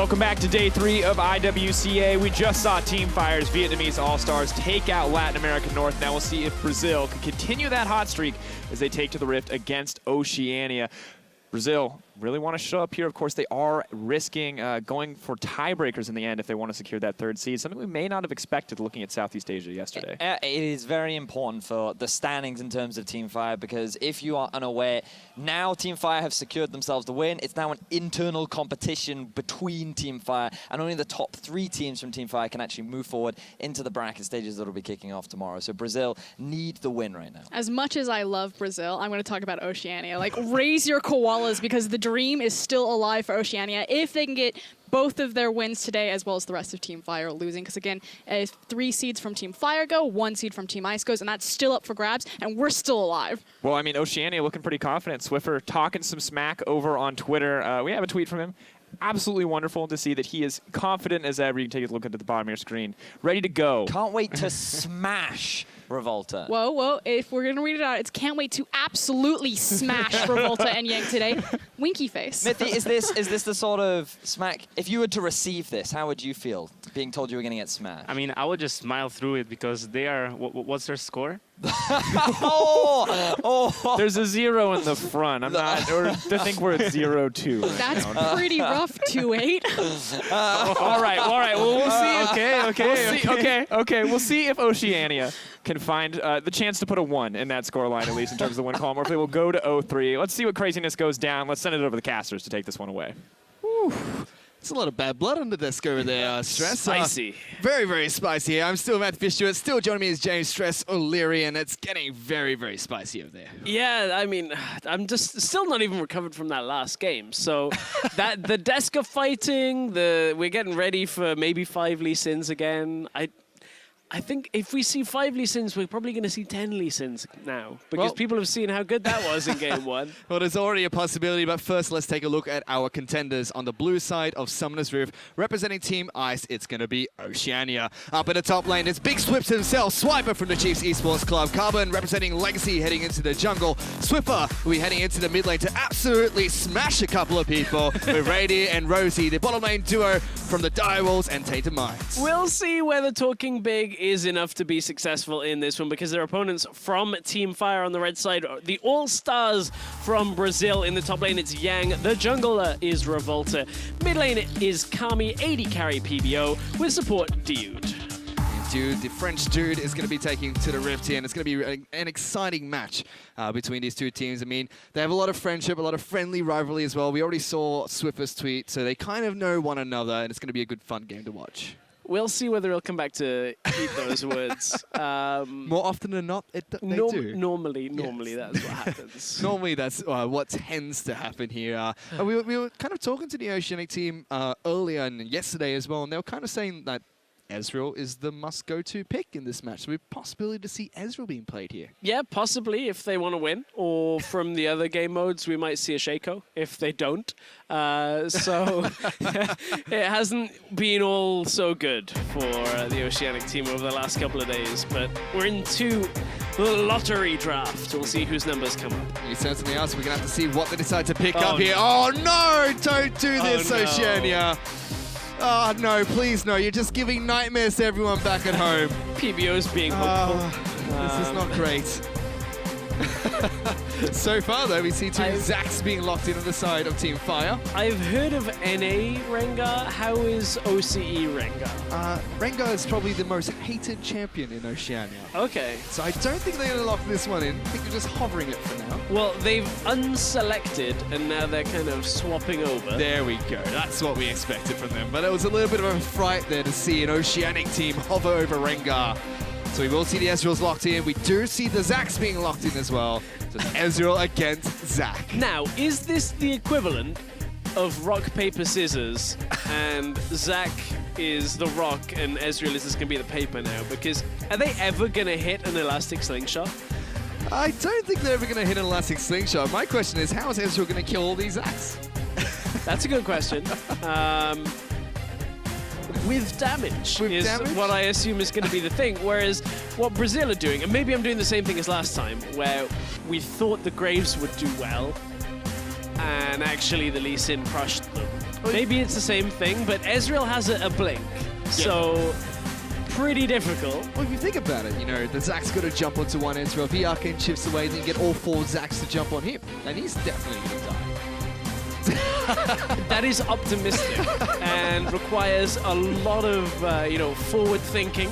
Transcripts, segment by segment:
Welcome back to day 3 of IWCA. We just saw Team Fire's Vietnamese All-Stars take out Latin America North. Now we'll see if Brazil can continue that hot streak as they take to the Rift against Oceania. Brazil really want to show up here. Of course, they are risking going for tiebreakers in the end if they want to secure that 3rd seed, something we may not have expected looking at Southeast Asia yesterday. It is very important for the standings in terms of Team Fire, because if you are unaware, now Team Fire have secured themselves the win. It's now an internal competition between Team Fire, and only the top 3 teams from Team Fire can actually move forward into the bracket stages that will be kicking off tomorrow. So Brazil need the win right now. As much as I love Brazil, I'm going to talk about Oceania. Like, raise your koalas, because the dream is still alive for Oceania if they can get both of their wins today, as well as the rest of Team Fire losing. Because again, 3 seeds from Team Fire go, 1 seed from Team Ice goes, and that's still up for grabs, and we're still alive. Well, I mean, Oceania looking pretty confident. Swiffer talking some smack over on Twitter. We have a tweet from him. Absolutely wonderful to see that he is confident as ever. You can take a look at the bottom of your screen. Ready to go. Can't wait to smash Revolta. Whoa, whoa. If we're going to read it out, it's can't wait to absolutely smash Revolta and Yang today. Winky face. Mithi, is this the sort of smack? If you were to receive this, how would you feel being told you were going to get smashed? I mean, I would just smile through it because they are, what's their score? There's a 0 in the front. I'm not, or I think we're at 0-2. Right That's now. pretty rough, 2-8. All right. Well, we'll see. Okay. We'll see if Oceania can find the chance to put a 1 in that scoreline, at least in terms of the win column, or if they will go to 0-3. Let's see what craziness goes down. Let's send it over to the casters to take this one away. Whew. There's a lot of bad blood on the desk over there, Stress. Spicy. Very, very spicy here. I'm still Matt Fish-Stewart. Still joining me is James Stress O'Leary, and it's getting very, very spicy over there. Yeah, I mean, I'm just still not even recovered from that last game. So that the desk of fighting, we're getting ready for maybe 5 Lee Sins again. I think if we see 5 Lee Sins, we're probably going to see 10 Lee Sins now, because people have seen how good that was in game 1. Well, there's already a possibility, but first let's take a look at our contenders on the blue side of Summoner's Rift. Representing Team Ice, it's going to be Oceania. Up in the top lane, it's Big Swips himself, Swiper from the Chiefs Esports Club. Carbon representing Legacy heading into the jungle. Swiffer will be heading into the mid lane to absolutely smash a couple of people with Radiant and Rosie, the bottom lane duo from the Direwolves and Tainted Minds. We'll see whether Talking Big is enough to be successful in this one, because their opponents from Team Fire on the red side, the All-Stars from Brazil. In the top lane, it's Yang. The jungler is Revolta. Mid lane is Kami, AD carry PBO, with support Dude. Dude, the French dude is going to be taking to the Rift here, and it's going to be an exciting match between these 2 teams. I mean, they have a lot of friendship, a lot of friendly rivalry as well. We already saw Swiffer's tweet, so they kind of know one another, and it's going to be a good, fun game to watch. We'll see whether he'll come back to eat those words. More often than not, they do. Normally that's what happens. Normally, that's what tends to happen here. We were kind of talking to the Oceanic team earlier and yesterday as well, and they were kind of saying that Ezreal is the must-go-to pick in this match. So we have possibility to see Ezreal being played here. Yeah, possibly if they want to win. Or from the other game modes, we might see a Shaco if they don't. So it hasn't been all so good for the Oceanic team over the last couple of days. But we're into the lottery draft. We'll see whose numbers come up. You certainly are. So we're going to have to see what they decide to pick up here. Oh, no! Don't do this, Oceania. Oh, no, please, no. You're just giving nightmares to everyone back at home. PBO's being hopeful. This is not great. So far, though, we see 2 Zacs being locked in on the side of Team Fire. I've heard of NA Rengar. How is OCE Rengar? Rengar is probably the most hated champion in Oceania. Okay. So I don't think they're going to lock this one in. I think they're just hovering it for now. Well, they've unselected, and now they're kind of swapping over. There we go. That's what we expected from them. But it was a little bit of a fright there to see an Oceanic team hover over Rengar. So we will see the Ezreals locked in. We do see the Zacs being locked in as well. So it's Ezreal against Zac. Now, is this the equivalent of rock, paper, scissors, and Zac is the rock and Ezreal is just going to be the paper now? Because are they ever going to hit an elastic slingshot? I don't think they're ever going to hit an elastic slingshot. My question is, how is Ezreal going to kill all these Zacs? That's a good question. With damage is what I assume is going to be the thing. Whereas what Brazil are doing, and maybe I'm doing the same thing as last time, where we thought the Graves would do well, and actually the Lee Sin crushed them. Maybe it's the same thing, but Ezreal has a blink, so pretty difficult. Well, if you think about it, you know, the Zack's got to jump onto one Ezreal. VRK chips away, then you get all 4 Zacks to jump on him. And he's definitely going to die. That is optimistic and requires a lot of, forward thinking.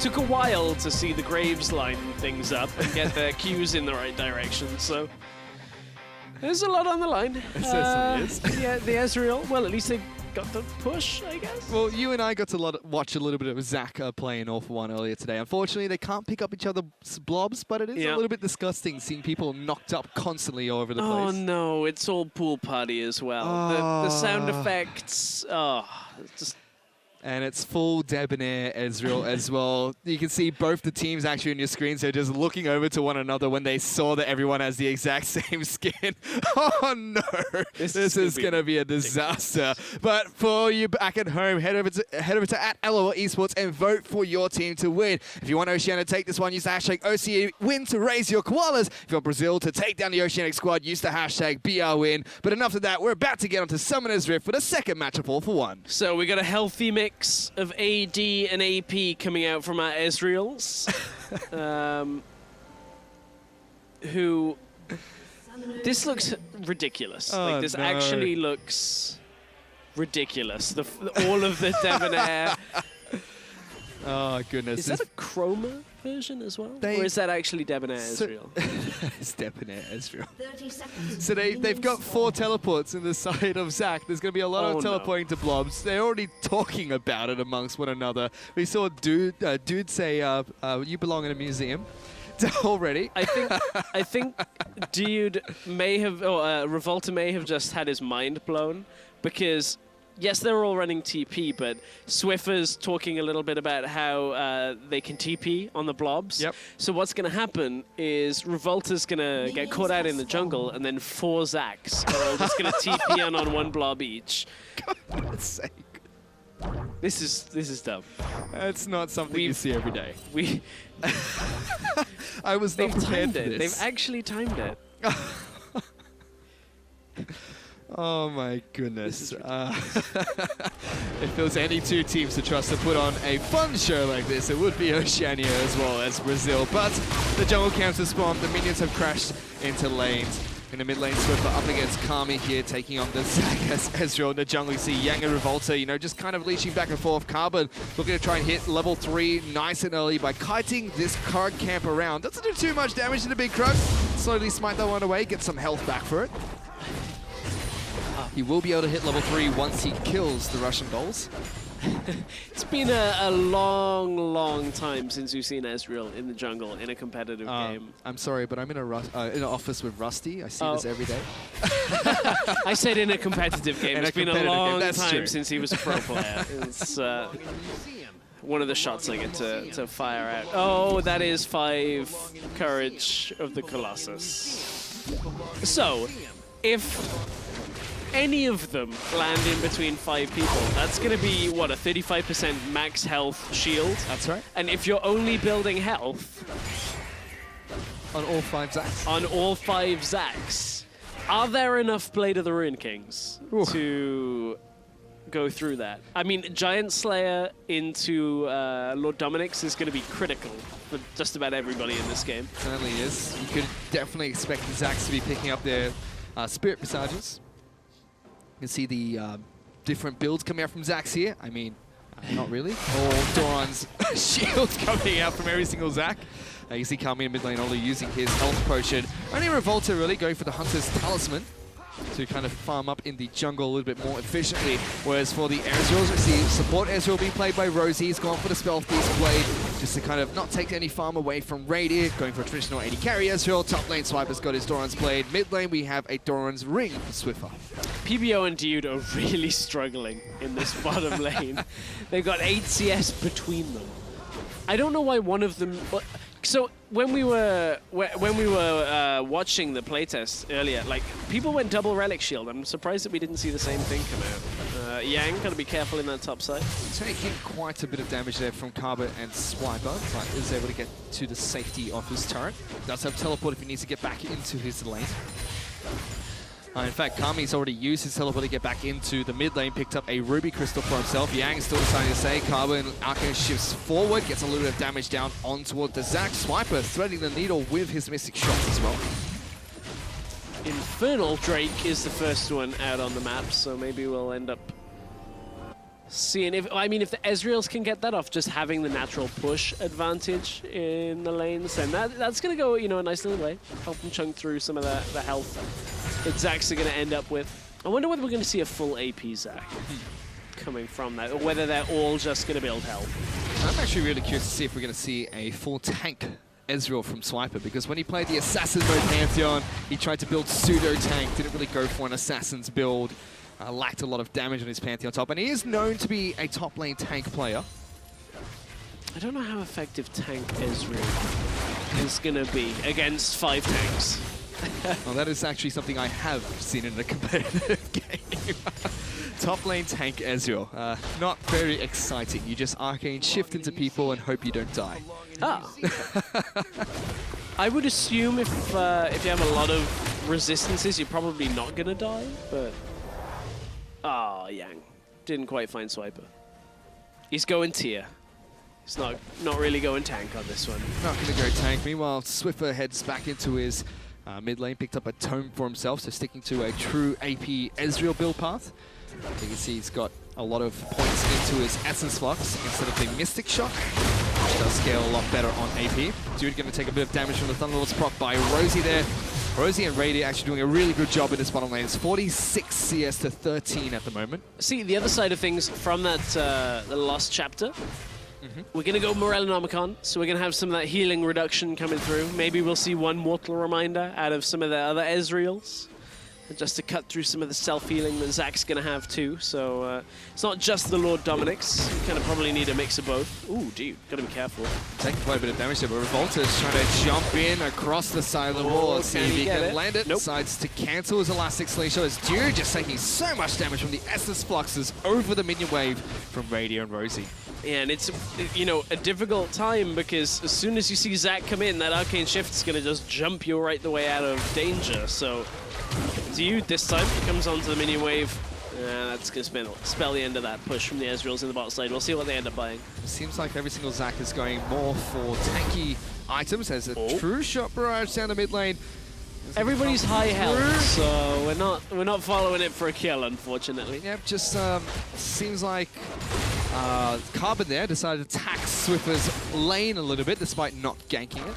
Took a while to see the Graves line things up and get their cues in the right direction, so there's a lot on the line. It certainly is. Yeah, the Ezreal, well, at least they got the push, I guess. Well, you and I got to watch a little bit of Zack playing All for One earlier today. Unfortunately, they can't pick up each other's blobs, but it is a little bit disgusting seeing people knocked up constantly all over the place. Oh no, it's all pool party as well. The sound effects, just... And it's full debonair Ezreal as well. You can see both the teams actually on your screen, so just looking over to one another when they saw that everyone has the exact same skin. Oh no, this is going to be a disaster. But for you back at home, head over to @LOL Esports and vote for your team to win. If you want Oceania to take this one, use the hashtag OCEANIA to raise your koalas. If you want Brazil to take down the Oceanic squad, use the hashtag BRWin. But enough of that, we're about to get onto Summoner's Rift for the second match of All for One. So we got a healthy mix of AD and AP coming out from our Ezreals, who... This looks ridiculous. Oh, this no. actually looks ridiculous. All of the debonair. Oh, goodness. Is that a chroma version as well? Or is that actually debonair Ezreal? It's debonair Ezreal. So they've got 4 teleports in the side of Zack. There's going to be a lot of teleporting to blobs. They're already talking about it amongst one another. We saw Dude say, you belong in a museum. Already. I think Dude may have, Revolta may have just had his mind blown, because yes, they're all running TP, but Swiffer's talking a little bit about how they can TP on the blobs. Yep. So what's going to happen is Revolta's going to get caught out in the jungle, and then 4 Zacks are all just going to TP on one blob each. God's sake. This is dumb. That's not something you see every day. I was not They've prepared timed for it. this. They've actually timed it. Oh my goodness. If there was any 2 teams to trust to put on a fun show like this, it would be Oceania as well as Brazil. But the jungle camps have spawned, the minions have crashed into lanes. In the mid lane, Swiffer up against Kami here, taking on the Zack as Ezreal in the jungle. You see Yang and Revolta, just kind of leeching back and forth. Carbon looking to try and hit level 3 nice and early by kiting this card camp around. Doesn't do too much damage to the big Krug. Slowly smite that one away, get some health back for it. He will be able to hit level 3 once he kills the Russian goals. It's been a long time since we've seen Ezreal in the jungle in a competitive game. I'm sorry, but I'm in an office with Rusty. I see this every day. I said in a competitive game. It's been a long time true. Since he was a pro player. It's one of the shots I get to fire out. Oh, that is 5 courage of the Colossus. So, if any of them land in between 5 people, that's going to be, what, a 35% max health shield? That's right. And if you're only building health... On all 5 Zacks? On all 5 Zacks, are there enough Blade of the Ruin Kings to go through that? I mean, Giant Slayer into Lord Dominic's is going to be critical for just about everybody in this game. Certainly is. You could definitely expect the Zacks to be picking up their Spirit Visages. You can see the different builds coming out from Zacks here. I mean, not really. All Doran's shields coming out from every single Zack. You see Kami in mid lane only using his health potion. Only Revolta really going for the Hunter's Talisman to kind of farm up in the jungle a little bit more efficiently. Whereas for the Ezreals, we see support Ezreal being played by Rosie. He's gone for the Spell Thief's Blade just to kind of not take any farm away from Radiant. Going for a traditional AD carry Ezreal. Top lane Swiper's got his Doran's Blade. Mid lane we have a Doran's Ring for Swiffer. PBO and Dude are really struggling in this bottom lane. They've got 8 CS between them. I don't know why one of them... So when we were watching the playtest earlier, like, people went double Relic Shield. I'm surprised that we didn't see the same thing come out. Yang, got to be careful in that top side. Taking quite a bit of damage there from Carbon and Swiper, but is able to get to the safety of his turret. Does have teleport if he needs to get back into his lane. In fact, Kami's already used his teleport to get back into the mid lane, picked up a Ruby Crystal for himself. Yang is still deciding to stay. Carbon Arcane shifts forward, gets a little bit of damage down on toward the Zac. Swiper threading the needle with his Mystic shots as well. Infernal Drake is the first one out on the map, so maybe we'll end up seeing if the Ezreals can get that off just having the natural push advantage in the lanes, then that's going to go, a nice little way. Help them chunk through some of the health that Zacs are going to end up with. I wonder whether we're going to see a full AP Zac coming from that, or whether they're all just going to build health. I'm actually really curious to see if we're going to see a full tank Ezreal from Swiper, because when he played the Assassin mode Pantheon, he tried to build pseudo-tank, didn't really go for an Assassin's build. Lacked a lot of damage on his Pantheon top, and he is known to be a top lane tank player. I don't know how effective tank Ezreal is going to be against 5 tanks. Well, that is actually something I have seen in a competitive game. Top lane tank Ezreal. Not very exciting. You just arcane shift into people and hope you don't die. Ah. I would assume if you have a lot of resistances, you're probably not going to die, but... Ah, Yang. Didn't quite find Swiper. He's going tier. He's not really going tank on this one. Not going to go tank. Meanwhile, Swiffer heads back into his mid lane, picked up a tome for himself, so sticking to a true AP Ezreal build path. You can see he's got a lot of points into his Essence Flux instead of the Mystic Shot, which does scale a lot better on AP. Dude going to take a bit of damage from the Thunderlord's proc by Rosie there. Rosie and Rady actually doing a really good job in this bottom lane. It's 46 CS to 13 at the moment. See, the other side of things from that the Lost Chapter, we're going to go Morellonomicon, so we're going to have some of that healing reduction coming through. Maybe we'll see one Mortal Reminder out of some of the other Ezreals, just to cut through some of the self-healing that Zac's going to have too. So it's not just the Lord Dominic's. You kind of probably need a mix of both. Ooh, dude, got to be careful. Taking quite a bit of damage there, but Revolta's trying to jump in across the side of the wall and see if he can land it. Nope. Decides to cancel his Elastic Slingshot as Dude just taking so much damage from the Essence Fluxes over the minion wave from Radio and Rosie. Yeah, and it's, a difficult time because as soon as you see Zac come in, that Arcane Shift is going to just jump you right the way out of danger. So Dude this time comes onto the minion wave. That's going to spell the end of that push from the Ezreals in the bot side. We'll see what they end up buying. It seems like every single Zac is going more for tanky items. There's a true shot barrage down the mid lane. Everybody's high health, so we're not following it for a kill, unfortunately. Yep, just seems like Carbon there decided to tax Swiffer's lane a little bit despite not ganking it.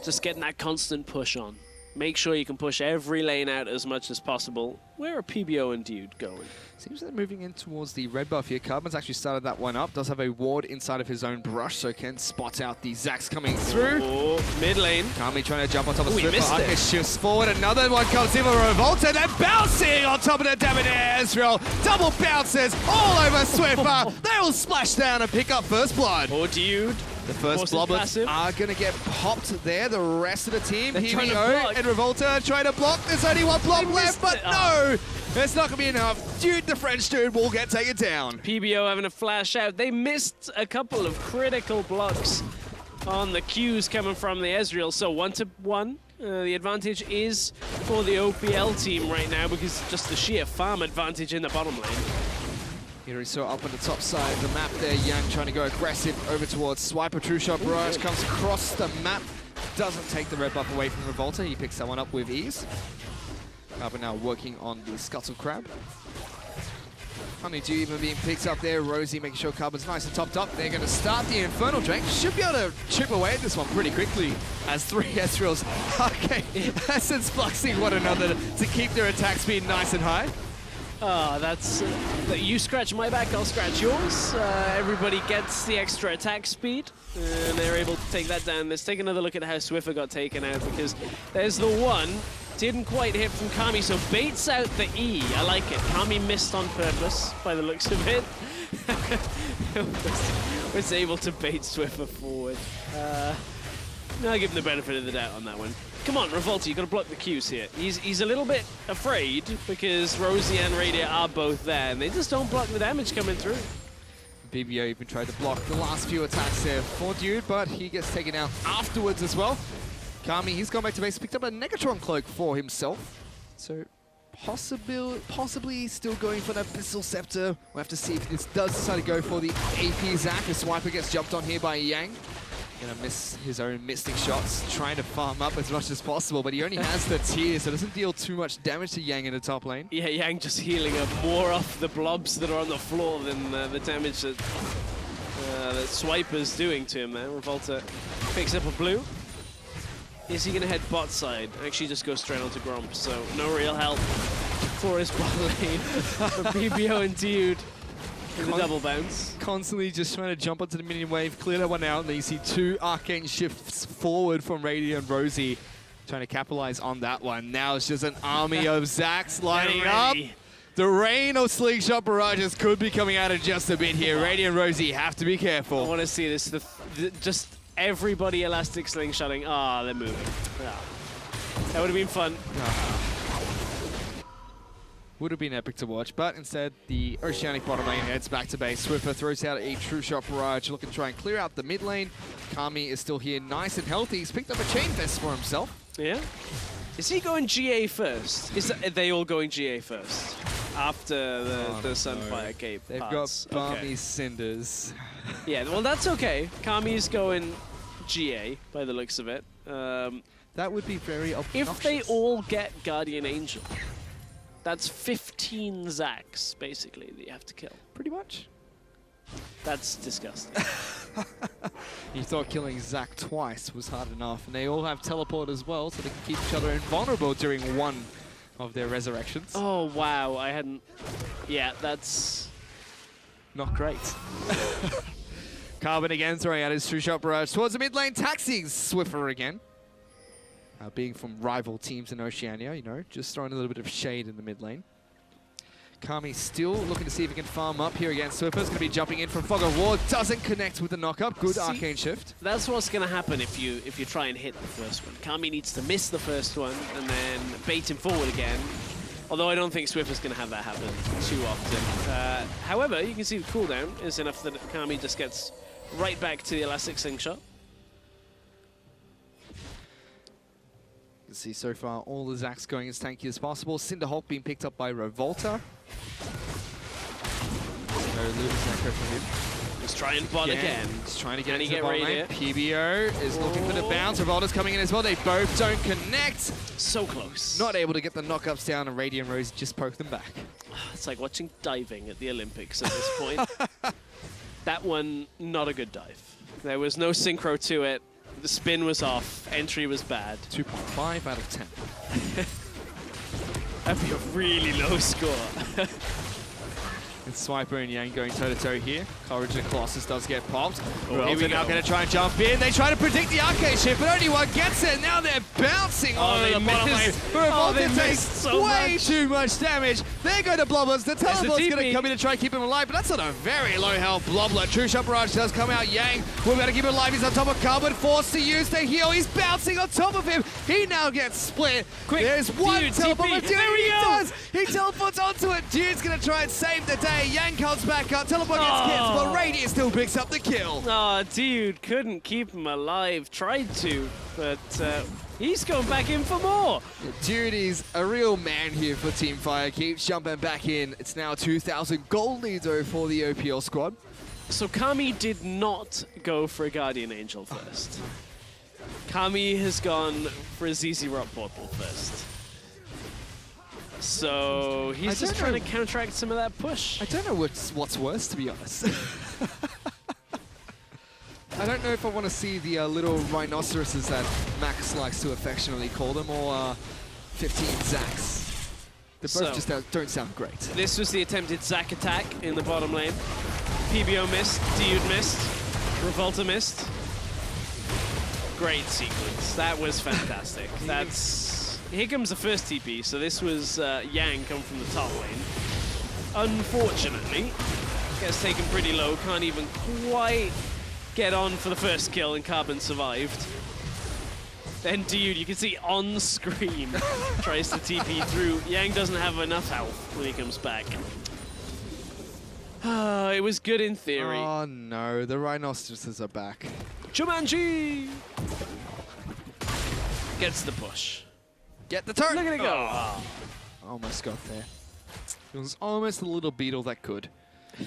Just getting that constant push on. Make sure you can push every lane out as much as possible. Where are PBO and Dude going? Seems they're moving in towards the red buff here. Carbon's actually started that one up. Does have a ward inside of his own brush, so can spot out the Zacs coming through. Oh, mid lane. Kami trying to jump on top of He missed Swiffer. it. Shifts forward. Another one comes in for Revolta. Then bouncing on top of the Debonair Ezreal. Double bounces all over Swiffer. They will splash down and pick up first blood. Oh, Dude. The first bloblets are going to get popped there. The rest of the team, PBO and Revolta, trying to block. There's only one block left, but no! It's not going to be enough. Dude, the French dude, will get taken down. PBO having a flash out. They missed a couple of critical blocks on the Qs coming from the Ezreal. So 1-1. The advantage is for the OPL team right now because just the sheer farm advantage in the bottom lane. Here we saw up on the top side of the map there, Yang trying to go aggressive over towards Swiper. True Shot Barrage comes across the map. Doesn't take the red buff away from Revolta. He picks that one up with ease. Carbon now working on the Scuttle Crab. Honeydew even being picked up there. Rosie making sure Carbon's nice and topped up. They're going to start the Infernal Drake. Should be able to chip away at this one pretty quickly as 3 Ezreals. Okay, Essence fluxing one another to keep their attack speed nice and high. That's... you scratch my back, I'll scratch yours. Everybody gets the extra attack speed, and they're able to take that down. Let's take another look at how Swiffer got taken out, because there's the one. Didn't quite hit from Kami, so baits out the E. I like it. Kami missed on purpose, by the looks of it. Was able to bait Swiffer forward. I'll give him the benefit of the doubt on that one. Come on, Revolta, you've got to block the Qs here. He's a little bit afraid because Rosie and Radiant are both there, and they just don't block the damage coming through. BBO even tried to block the last few attacks there for Dude, but he gets taken out afterwards as well. Kami, he's gone back to base, picked up a Negatron cloak for himself. So possibly still going for that Pistol Scepter. We'll have to see if this does decide to go for the AP Zac. The Swiper gets jumped on here by Yang. Gonna miss his own mystic shots, trying to farm up as much as possible, but he only has the tier, so it doesn't deal too much damage to Yang in the top lane. Yeah, Yang just healing up more off the blobs that are on the floor than the damage that Swiper's doing to him there. Revolta picks up a blue. Is he gonna head bot side? Actually just go straight onto Gromp, so no real help for his bot lane. For BBO and Dude in the double bounce. Constantly just trying to jump onto the minion wave, clear that one out, and then you see 2 arcane shifts forward from Radiant and Rosie, trying to capitalize on that one. Now it's just an army of Zacs lining up. The rain of slingshot barrages could be coming out in just a bit here. Radiant and Rosie have to be careful. I want to see this. Just everybody elastic slingshotting. Ah, they're moving. Ah. That would have been fun. Would have been epic to watch, but instead the Oceanic bottom lane heads back to base. Swiffer throws out a true shot barrage, looking to try and clear out the mid lane. Kami is still here, nice and healthy. He's picked up a chain vest for himself. Yeah. Is he going GA first? Are they all going GA first? After the Sunfire Cape They've parts? got Balmy Cinders. Yeah, well that's okay. Kami's going GA by the looks of it. That would be very obnoxious. If they all get Guardian Angel, that's 15 Zacs, basically, that you have to kill. Pretty much. That's disgusting. You thought killing Zac twice was hard enough, and they all have teleport as well, so they can keep each other invulnerable during one of their resurrections. Oh, wow, I hadn't... Yeah, that's... Not great. Carbon again throwing out his true shot barrage towards the mid lane, taxing Swiffer again. Being from rival teams in Oceania, you know, just throwing a little bit of shade in the mid lane. Kami still looking to see if he can farm up here against Swiffer. He's going to be jumping in from Fog of War. Doesn't connect with the knock-up. Good arcane shift. That's what's going to happen if you try and hit the first one. Kami needs to miss the first one and then bait him forward again. Although I don't think Swiffer's going to have that happen too often. However, you can see the cooldown is enough that Kami just gets right back to the elastic slingshot. You can see so far all the Zacs going as tanky as possible. Cinderhawk being picked up by Revolta. No Luna's echo from him. Just try and bot again. He's trying to get Can he into the get bottom lane. PBO is looking for the bounce. Revolta's coming in as well. They both don't connect. So close. Not able to get the knockups down, and Radiant Rose just poke them back. It's like watching diving at the Olympics at this point. That one, not a good dive. There was no synchro to it. The spin was off. Entry was bad. 2.5 out of 10. That'd be a really low score. It's Swiper and Yang going toe-to-toe here. Courage and Colossus does get popped. Oh, here we now go. going to try and jump in. They try to predict the arcade shift, but only one gets it. Now they're bouncing on the bottom lane. Revolta takes so way too much damage. There go the Bloblers. The teleport's going to come in to try and keep him alive, but that's not a very low health Blobler. True Shot Barrage does come out. Yang will be able to keep him alive. He's on top of Carbon, forced to use the heal. He's bouncing on top of him. He now gets split. Quick, there's one Dude, teleport. TP. But Dude, he does. He teleports onto it. Dude's going to try and save the day. Yang comes back up. Teleport gets killed, but Radiant still picks up the kill. Oh, Dude couldn't keep him alive. Tried to, but he's going back in for more. Dude is a real man here for Team Fire. Keeps jumping back in. It's now 2,000 gold leader for the OPL squad. So Kami did not go for a Guardian Angel first. Kami has gone for a ZZ Rock Portal first. So he's just trying to counteract some of that push. I don't know what's worse, to be honest. I don't know if I want to see the little rhinoceroses that Max likes to affectionately call them, or 15 Zacs. They both just don't sound great. This was the attempted Zac attack in the bottom lane. PBO missed, Dude missed, Revolta missed. Great sequence. That was fantastic. Here comes the first TP, so this was Yang come from the top lane. Unfortunately, gets taken pretty low, can't even quite get on for the first kill, and Carbon survived. Then Dude, you can see on screen, tries to TP through. Yang doesn't have enough health when he comes back. It was good in theory. Oh no, the rhinoceroses are back. Jumanji! Gets the push. Get the turret. Look at it go. Oh. Almost got there. It was almost a little beetle that could.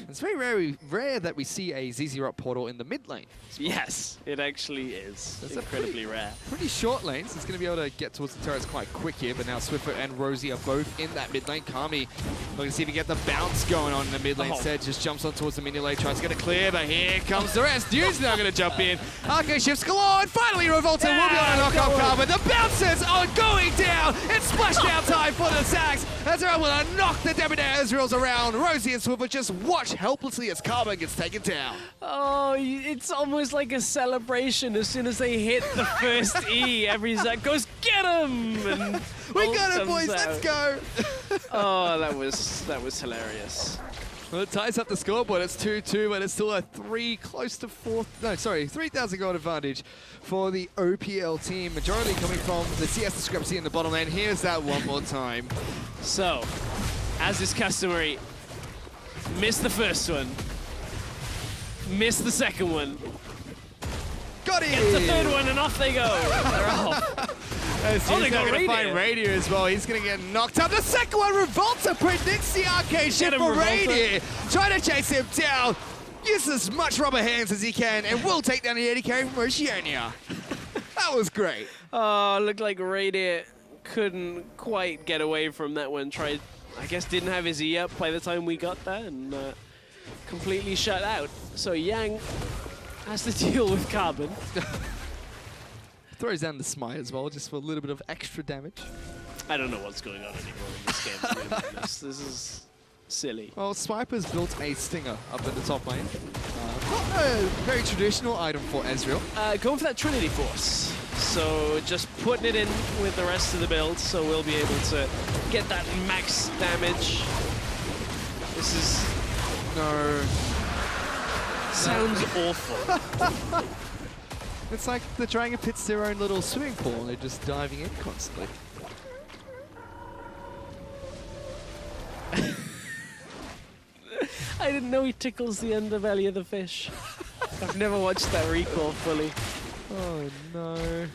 It's very rare that we see a ZZ Rock portal in the mid lane. Yes, it actually is. That's incredibly rare. Pretty short lanes. It's going to be able to get towards the turrets quite quick here, but now Swiffer and Rosie are both in that mid lane. Kami looking to see if he can get the bounce going on in the mid lane. Instead, just jumps on towards the mini lane, tries to get it clear, but here comes the rest. Dude's now going to jump in. Arcade shifts galore, and finally Revolta will be able to knock off Carbon. The bounces are going down. It's splashdown time for the Zags as they're able to knock the Debonair Ezreals around. Rosie and Swiffer just watch helplessly as Carbon gets taken down. Oh, it's almost like a celebration. As soon as they hit the first E, every Zach goes, get him! And We Bolt got it, comes boys. out. Let's go. Oh, that was hilarious. Well, it ties up the scoreboard. It's 2-2, but it's still a 3,000 gold advantage for the OPL team. Majority coming from the CS discrepancy in the bottom lane. Here's that one more time. So, as is customary, missed the first one, missed the second one, Got it! gets the third one, and off they go. They're off. He's they going got to find Radiant. Radiant as well. He's going to get knocked up. The second one, Revolta predicts the arcade shift him, for Revolta. Radiant. Trying to chase him down. Uses as much rubber hands as he can and will take down the AD carry from Oceania. That was great. Oh, looked like Radiant couldn't quite get away from that one. Tried, I guess, didn't have his E up by the time we got there, and completely shut out. So Yang has to deal with Carbon. Throws down the smite as well, just for a little bit of extra damage. I don't know what's going on anymore in this game, to be honest. This is silly. Well, Swiper's built a stinger up in the top lane. Not a very traditional item for Ezreal. Going for that Trinity Force. So just putting it in with the rest of the build, so we'll be able to get that max damage. This is... No. Sounds awful. It's like the Dragon Pit's their own little swimming pool and they're just diving in constantly. I didn't know he tickles the underbelly of the fish. I've never watched that recall fully. Oh no.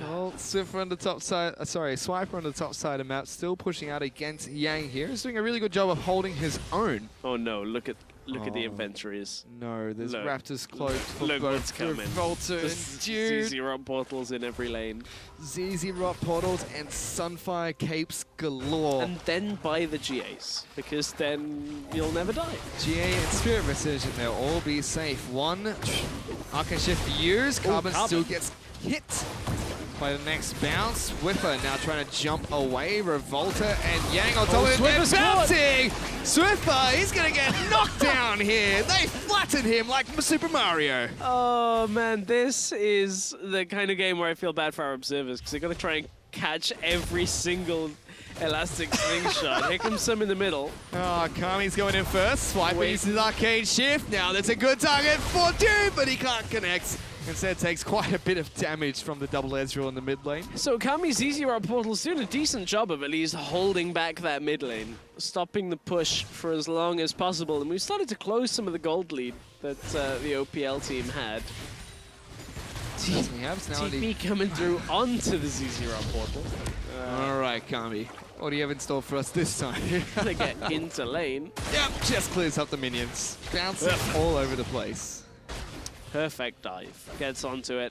Well, Swiffer on the top side, Swiper on the top side of the map, still pushing out against Yang here. He's doing a really good job of holding his own. Oh no, look at the inventories. No, there's Look. Raptors cloaked for Look both what's coming. Revolta and Dude. ZZ Rock portals in every lane. ZZ Rock portals and Sunfire capes galore. And then buy the GAs, because then you'll never die. GA and Spirit Resurgent, they'll all be safe. One Arcane Shift used, Carbon still gets hit by the next bounce. Swiffer now trying to jump away. Revolta and Yang on top of it. They're Swiffer's caught. bouncing! Swiffer, he's going to get knocked down here. They flattened him like Super Mario. Oh man, this is the kind of game where I feel bad for our observers, because they're going to try and catch every single elastic slingshot. Here comes some in the middle. Oh, Kami's going in first. Swiper uses Arcade Shift. Now that's a good target for Dude, but he can't connect. Instead takes quite a bit of damage from the double Ezreal in the mid lane. So Kami's ZZ Rock portal's doing a decent job of at least holding back that mid lane, stopping the push for as long as possible, and we've started to close some of the gold lead that the OPL team had. Yes, we have. Now TP coming through onto the ZZ Rock portal. All right, Kami. What do you have in store for us this time? Gonna get into lane. Yep, just clears up the minions. Bouncing all over the place. Perfect dive. Gets onto it.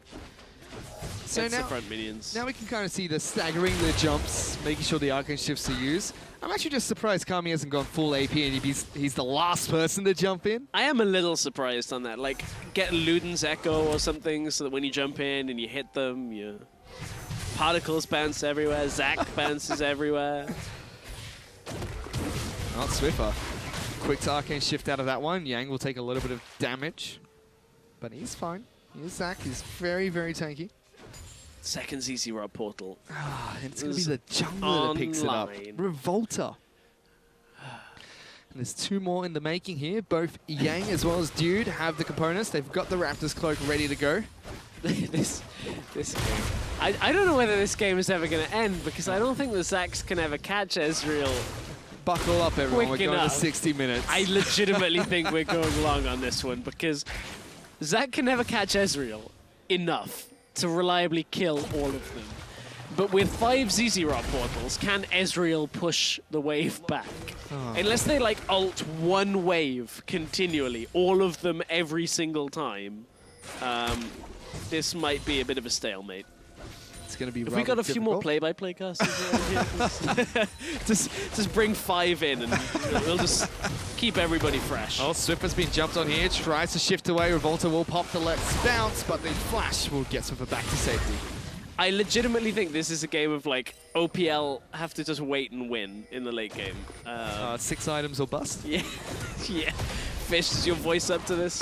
So Gets now, the front minions. now we can kind of see the staggering the jumps, making sure the Arcane Shifts are used. I'm actually just surprised Kami hasn't gone full AP and he's the last person to jump in. I am a little surprised on that. Like, get Luden's Echo or something so that when you jump in and you hit them, your particles bounce everywhere. Zac bounces everywhere. Not Swiffer. Quick to Arcane Shift out of that one. Yang will take a little bit of damage, but he's fine. Here's Zac. He's very, very tanky. Second ZZ Rock portal. And it's going to be the jungler that picks it up. Online. Revolta. And there's two more in the making here. Both Yang as well as Dude have the components. They've got the Raptors cloak ready to go. this game. I don't know whether this game is ever going to end, because I don't think the Zacs can ever catch Ezreal. Buckle up, everyone. Quick We're going to enough. 60 minutes. I legitimately think we're going long on this one, because Zac can never catch Ezreal enough to reliably kill all of them. But with 5 ZZ Rot portals, can Ezreal push the wave back? Unless they like ult one wave continually, all of them every single time, this might be a bit of a stalemate. It's going to be Have we got a few more play-by-play casters around here? just bring 5 in and we'll just keep everybody fresh. Oh, Swiffer's been jumped on here, tries to shift away. Revolta will pop the let's bounce, but the flash will get Swiffer back to safety. I legitimately think this is a game of like OPL have to just wait and win in the late game. 6 items or bust? Yeah, yeah. Fish, is your voice up to this?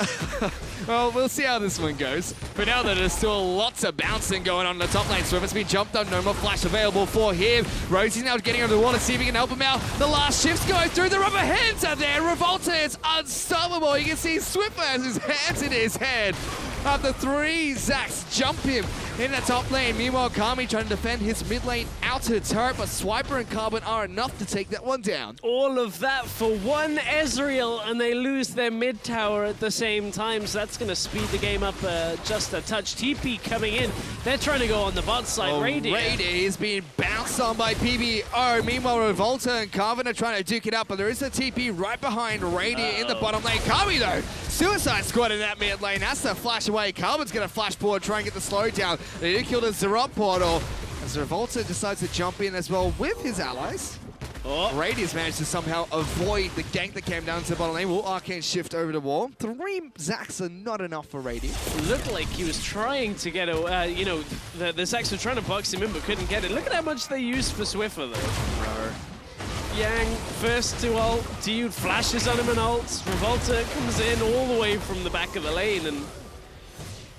Well, we'll see how this one goes. For now, there's still lots of bouncing going on in the top lane. Swiffer's been jumped on, no more flash available for him. Rosie's now getting under the wall to see if he can help him out. The last shift's going through, the rubber hands are there. Revolta is unstoppable. You can see Swiffer has his hands in his head. After 3, Zax jump him in the top lane. Meanwhile, Kami trying to defend his mid lane outer turret, but Swiper and Carbon are enough to take that one down. All of that for one Ezreal, and they lose their mid tower at the same time, so that's going to speed the game up just a touch. TP coming in. They're trying to go on the bot side. Radiant is being bounced on by PBO. Meanwhile, Revolta and Carbon are trying to duke it up, but there is a TP right behind Radiant in the bottom lane. Kami, though, Suicide Squad in that mid lane. That's the flash away. Carbon's going to flash forward, try and get the slowdown. They do kill the Zerot portal as Revolta decides to jump in as well with his allies. Radius managed to somehow avoid the gank that came down to the bottom lane. Will Arcane shift over the wall. 3 Zax are not enough for Radius. Looked like he was trying to get a, you know, the Zax were trying to box him in but couldn't get it. Look at how much they used for Swiffer though. Yang first to ult, dude flashes on him and ults. Revolta comes in all the way from the back of the lane and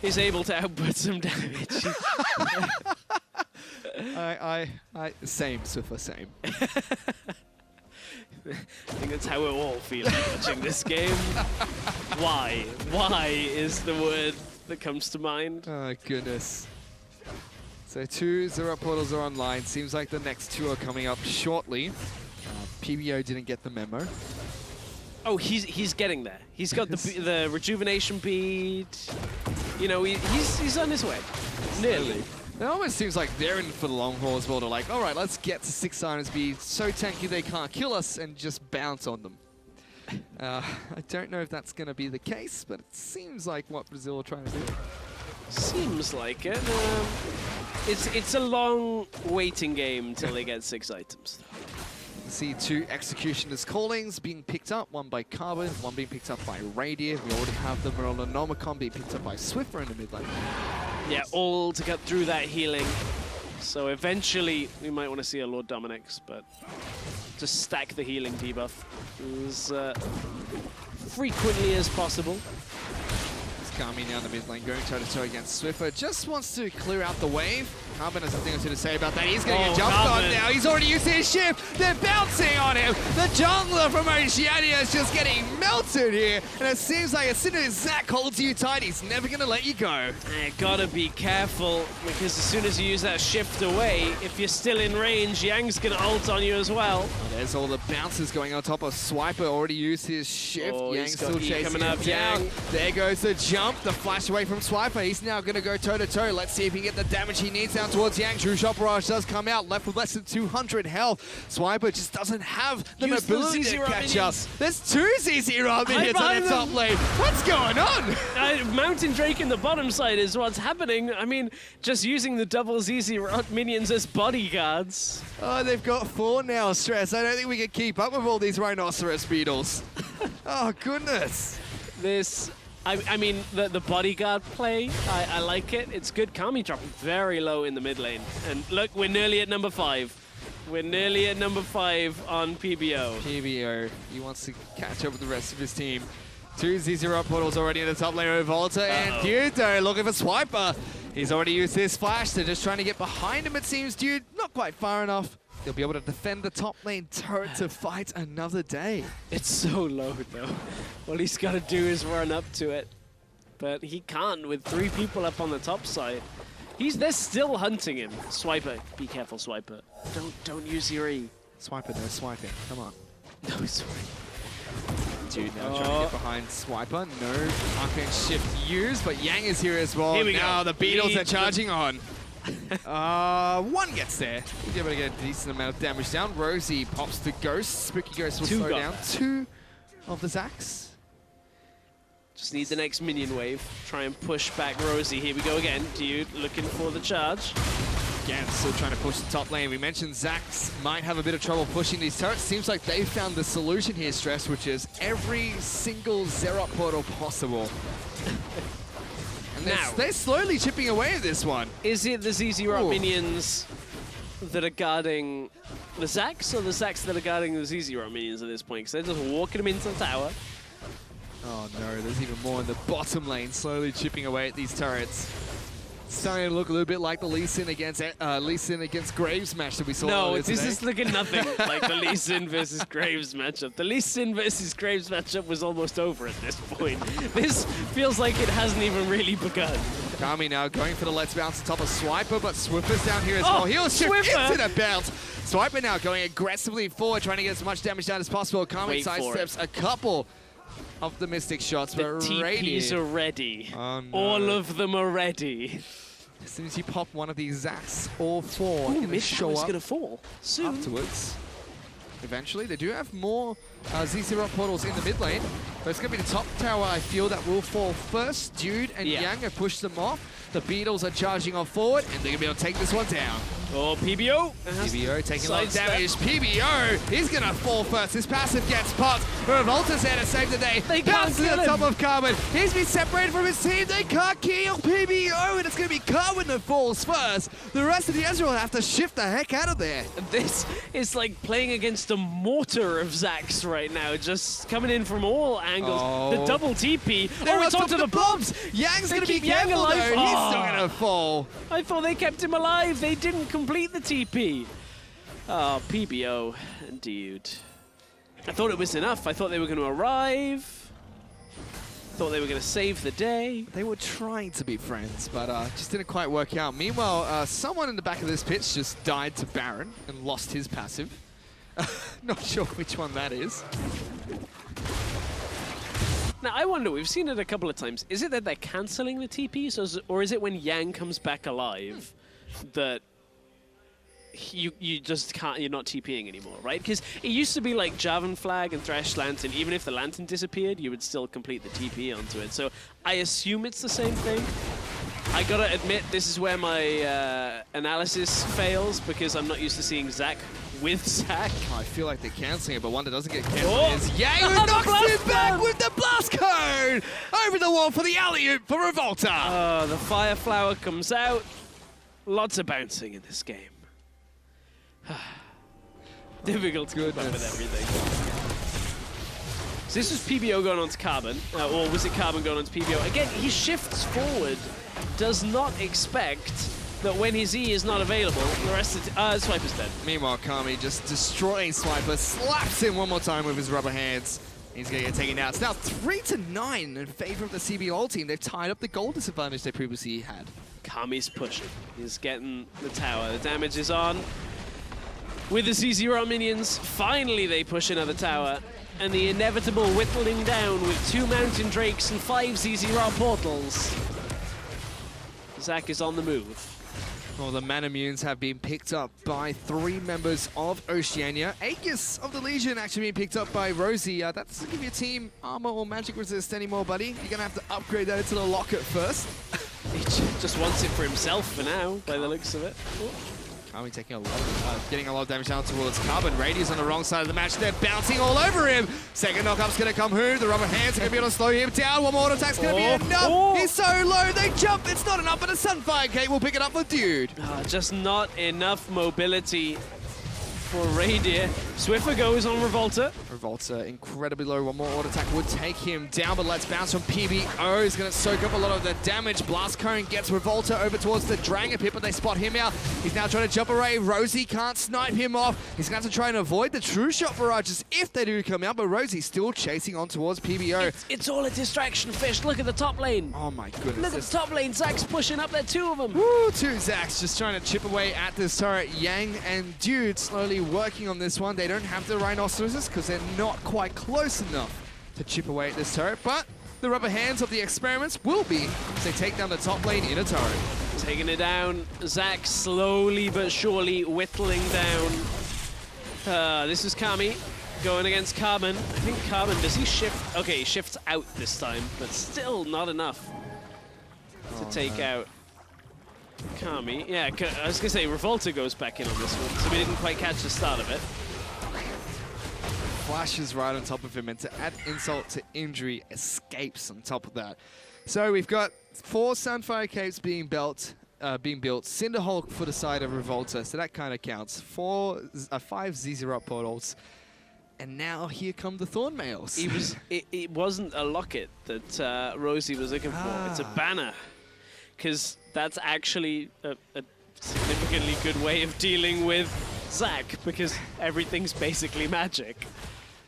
is able to output some damage. Same, Swiffer, same. I think that's how we're all feeling watching this game. Why? Why is the word that comes to mind? Oh, goodness. So 2 Zero portals are online. Seems like the next 2 are coming up shortly. PBO didn't get the memo. Oh, he's getting there. He's got the rejuvenation bead. You know, he's on his way. Nearly. It almost seems like they're in for the long haul as well. They're like, all right, let's get to 6 items, be so tanky they can't kill us, and just bounce on them. I don't know if that's going to be the case, but it seems like what Brazil are trying to do. Seems like it. It's a long waiting game till they get 6 items. See 2 Executioner's Callings being picked up, 1 by Carbon, 1 being picked up by Radiant. We already have the Morellonomicon being picked up by Swiffer in the mid lane. Yeah, all to cut through that healing. So eventually we might want to see a Lord Dominic's, but just stack the healing debuff as frequently as possible. Kami now in the mid lane, going toe-to-toe against Swiffer. Just wants to clear out the wave. Carbon has something or 2 to say about that. He's going to get jumped on now. He's already used his shift. They're bouncing on him. The jungler from Oceania is just getting melted here. And it seems like as soon as Zach holds you tight, he's never going to let you go. Gotta be careful, because as soon as you use that shift away, if you're still in range, Yang's going to ult on you as well. There's all the bounces going on top of Swiper. Already used his shift. Yang still chasing coming up down. Yang. There goes the jump. The flash away from Swiper. He's now going to go toe-to-toe. Let's see if he can get the damage he needs down towards Yang. True Shot Barrage does come out, left with less than 200 health. Swiper just doesn't have the mobility to catch up. There's 2 ZZ Rob minions on the top lane. What's going on? Mountain Drake in the bottom side is what's happening. I mean, just using the double ZZ Rot minions as bodyguards. Oh, they've got 4 now, Stress. I don't think we can keep up with all these Rhinoceros beetles. Oh, goodness. I mean, the bodyguard play, I like it. It's good. Kami dropping very low in the mid lane. And look, we're nearly at number 5. We're nearly at number 5 on PBO. PBO, he wants to catch up with the rest of his team. 2 ZZ Rot portals already in the top lane of Volta, and Dude, though, looking for Swiper. He's already used his flash. They're just trying to get behind him, it seems. Dude, not quite far enough. He'll be able to defend the top lane turret to fight another day. It's so low, though. All he's got to do is run up to it. But he can't with 3 people up on the top side. They're still hunting him. Swiper, be careful, Swiper. Don't use your E. Swiper, no swiping. Come on. No, sorry. Dude, now trying to get behind Swiper. No Arcane Shift used, but Yang is here as well. Here we now go. the Beetles are charging on. One gets there. He's able to get a decent amount of damage down. Rosie pops the Ghost. Spooky Ghost will slow down 2 of the Zacs. Just need the next minion wave. Try and push back Rosie. Here we go again. Dude looking for the charge. Again, still trying to push the top lane. We mentioned Zacs might have a bit of trouble pushing these turrets. Seems like they found the solution here, Stress, which is every single Xerath portal possible. And they're slowly chipping away at this one. Is it the ZZ Rock minions that are guarding the Zacs, or the Zacs that are guarding the ZZ Rock minions at this point? Because they're just walking them into the tower. Oh no, there's even more in the bottom lane, slowly chipping away at these turrets. Starting to look a little bit like the Lee Sin against Graves match that we saw No, earlier this today. is looking nothing like the Lee Sin versus Graves matchup. The Lee Sin versus Graves matchup was almost over at this point. This feels like it hasn't even really begun. Kami now going for the Let's Bounce on top of Swiper, but Swiffer's down here as well. He'll shift into the bounce. Swiper now going aggressively forward, trying to get as much damage down as possible. Kami sidesteps a couple of the Mystic shots, but TPs are ready. Oh, no. All of them are ready. As soon as you pop one of these Zacs, all 4 are going to show up gonna fall soon. afterwards. Eventually, they do have more ZZ Rock portals in the mid lane, but it's going to be the top tower, I feel, that will fall first. Dude and Yang have pushed them off. The Beatles are charging on forward, and they're going to be able to take this one down. Oh, PBO. PBO taking a lot of damage. PBO, he's going to fall first. His passive gets popped. Revolta's there to save the day. They can't Bounces kill to the top him. of Carbon. He's been separated from his team. They can't kill PBO, and it's going to be Carbon that falls first. The rest of the Ezreal have to shift the heck out of there. This is like playing against a mortar of Zacs right now, just coming in from all angles. The double TP. It's onto the bombs. Yang's They going to be keep Yang careful, though. alive. He's still going to fall. I thought they kept him alive. They didn't complete the TP. Oh, PBO, dude. I thought it was enough. I thought they were going to arrive. Thought they were going to save the day. They were trying to be friends, but just didn't quite work out. Meanwhile, someone in the back of this pitch just died to Baron and lost his passive. Not sure which one that is. Now, I wonder, we've seen it a couple of times. Is it that they're cancelling the TPs, or is it when Yang comes back alive that you just can't, you're not TPing anymore, right? Because it used to be like Javan Flag and Thresh Lantern. Even if the Lantern disappeared, you would still complete the TP onto it. So I assume it's the same thing. I gotta admit, this is where my analysis fails, because I'm not used to seeing Zac with Zac. Oh, I feel like they're cancelling it, but one that doesn't get cancelled is Yang, who The knocks blast it back cone! with the blast cone! Over the wall for the alley-oop for Revolta. The Fire Flower comes out. Lots of bouncing in this game. Difficult to keep up with everything. So this was PBO going on to Carbon, or was it Carbon going on to PBO? Again, he shifts forward, does not expect that when his E is not available, the rest of the Swiper's dead. Meanwhile, Kami just destroying Swiper, slaps him one more time with his rubber hands. He's going to get taken out. It's now 3-9 in favor of the CBLOL team. They've tied up the goal disadvantage they previously had. Kami's pushing. He's getting the tower. The damage is on. With the CZ minions, finally they push another tower. And the inevitable whittling down with 2 Mountain Drakes and 5 ZZ Raw portals. Zac is on the move. Well, the Manamunes have been picked up by 3 members of Oceania. Aegis of the Legion actually being picked up by Rosie. That doesn't give your team armor or magic resist anymore, buddy. You're going to have to upgrade that into the locket first. He just wants it for himself for now, by the looks of it. Kami taking getting a lot of damage down towards Carbon. Radius on the wrong side of the match. They're bouncing all over him. Second knockup's going to come who? The rubber hands are going to be able to slow him down. One more auto attack's going to be enough. He's so low. They jump. It's not enough, but a Sunfire Gate will pick it up for Dude. Just not enough mobility for Radier. Swiffer goes on Revolta. Revolta incredibly low. One more auto attack would take him down, but let's bounce from PBO. He's going to soak up a lot of the damage. Blast Cone gets Revolta over towards the Dragon Pit, but they spot him out. He's now trying to jump away. Rosie can't snipe him off. He's going to have to try and avoid the true shot barrages if they do come out, but Rosie's still chasing on towards PBO. It's all a distraction, Fish. Look at the top lane. Oh my goodness. Look at the top lane. Zac's pushing up there, 2 of them. Woo, 2 Zacs just trying to chip away at this turret. Yang and Dude slowly working on this one. They don't have the Rhinoceroses because they're not quite close enough to chip away at this turret, but the rubber hands of the experiments will be as they take down the top lane in a turret. taking it down. Zach slowly but surely whittling down. This is Kami going against Carbon. I think Carbon, does he shift? Okay, he shifts out this time, but still not enough to take out Kami. Yeah, I was gonna say Revolta goes back in on this one, so we didn't quite catch the start of it. Flashes right on top of him, and to add insult to injury, escapes on top of that. So we've got 4 Sunfire Capes being built. Cinderhulk for the side of Revolta, so that kind of counts. 5 Z0 portals. And now here come the Thornmails. It wasn't a locket that Rosie was looking for. It's a banner. Because that's actually a significantly good way of dealing with Zach, because everything's basically magic.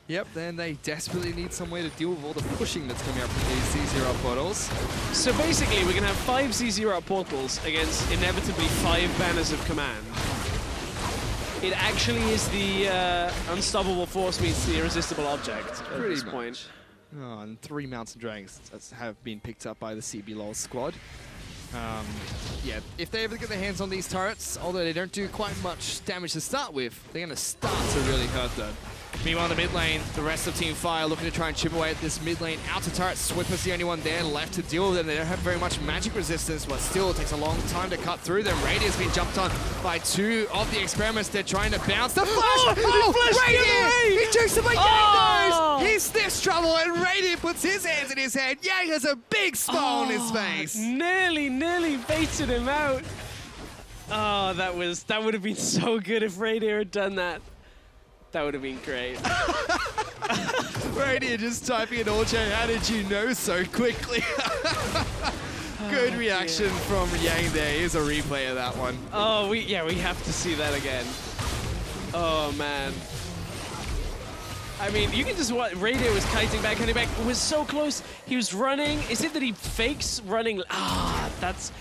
Yep, then they desperately need some way to deal with all the pushing that's coming up from these Z0 portals. So basically, we're going to have 5 Z0 portals against inevitably 5 banners of command. It actually is the unstoppable force meets the irresistible object at this point. Oh, and 3 Mountain Dragons have been picked up by the CBLOL squad. Yeah, if they ever get their hands on these turrets, although they don't do quite much damage to start with, they're going to start to really hurt them. Meanwhile, in the mid lane, the rest of Team Fire looking to try and chip away at this mid lane outer turret. Swiffer's the only one there left to deal with them. They don't have very much magic resistance, but still it takes a long time to cut through them. Radier's been jumped on by 2 of the experiments. They're trying to bounce. The flash! Radier! He takes him by Yang! He sniffs trouble, and Radier puts his hands in his head. Yang has a big smile on his face. Nearly baited him out. Oh, that would have been so good if Radier had done that. That would have been great. Radier just typing in all chat, how did you know so quickly? Good reaction from Yang there. Here's a replay of that one. Oh, we have to see that again. Oh, man. I mean, you can just watch. Radier was kiting back. It was so close. He was running. Is it that he fakes running? That's...